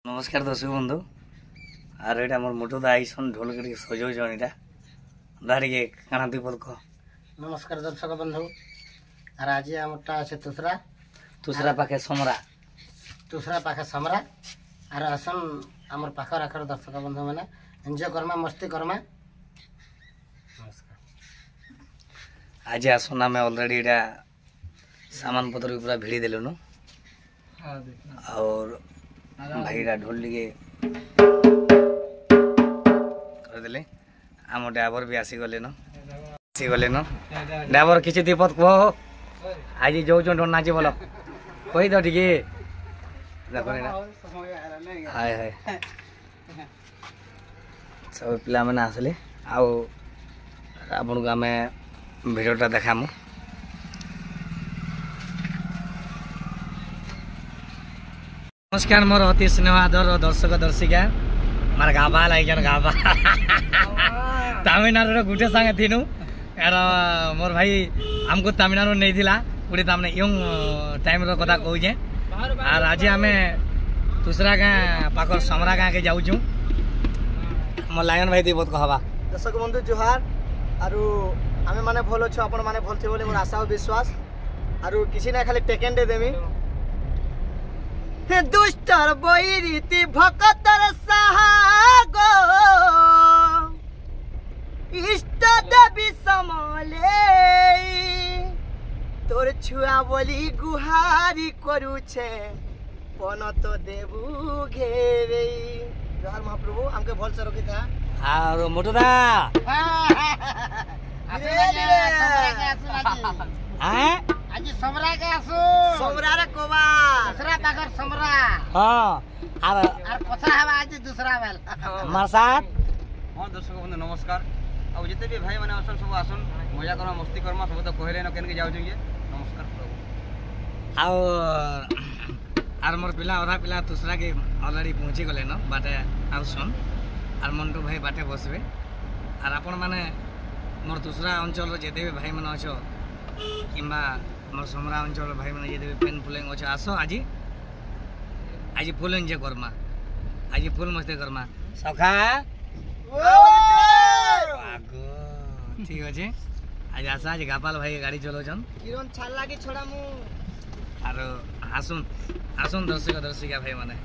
नमस्कार दर्शक बंधु आर ये मोर मोटू दा आईसन ढोल के सजाउछन इटा दारी के काना दीपद को नमस्कार दर्शक बंधु आर आज हमटा আছে तुसरा पाखे समरा समरा आर असन हमर पाख राखर दर्शक बंधु माने एंजॉय करमा मस्ती करमा। नमस्कार आज आसन में ऑलरेडी इटा सामान पत्र पूरा भिड़ी देलु न और भाईरा ढोल लिए कर देले आम ड्राइवर भी आसी गले न ड्राइवर किसी दीपत कह आज जो ढोल नाची बोल कही दो टिके देखो हाय हाय सब पिला मैंने आसले आपन को आम भिडियोटा देखामु। नमस्कार मोर अति स्नेहादर दर्शक दर्शिका मार गाबा लाइजन गाबा तमिलनाडु गुटे संगे थिनु यार मोर भाई हमको तमिलनाडु नहीं थिला गुटे तामने यंग टाइम रो कथा कहू जे और आज आमे दूसरा गाँ पाकर समरा गाँ के जाऊँ मोर लायन भाई दी बहुत कहबा। दर्शक बंधु जुहार आरु आमे माने भल छ अपन माने भल थे बोले मोर आशा और विश्वास आरु किसी ना खाली टेकेन दे देमी दुष्टर बैरीति भकतर सागो इष्ट देवी समले तोर छुआ बोली गुहारी करू छे पन तो देबू घेरे। जहर महाप्रभु हमके भल से रोकी था और मोटूदा आज समरा के आसु समरा रे कोबा दूसरा पाकर समरा हां और कथा हवा आज दूसरा बेल मार साथ। हां दर्शक बंधु नमस्कार अब जिते भी भाई माने असन सब आसन मजा करमा मस्ती करमा सब तो कहले न केन के जाउ जे नमस्कार आर मोर पिला अधा पिला दूसरा के ऑलरेडी पहुंची गले न बाटे आउसन आर मंटू भाई बाटे बसबे आर आपण माने मोर दूसरा अंचल जेते भी भाई माने अछो किंबा मोर समरा अंचल भाई माने जेते भी पेन फुलिंग अछो आसो आज फुल एंजॉय करमा आज फुल मस्ती करमा सखा आगो ठीक अछि आज आसा आज गापाल भाई गाड़ी चलोछन किरण छाल लागी छोड़ा मु आरो आसुन दर्शक दर्शिका भाई माने।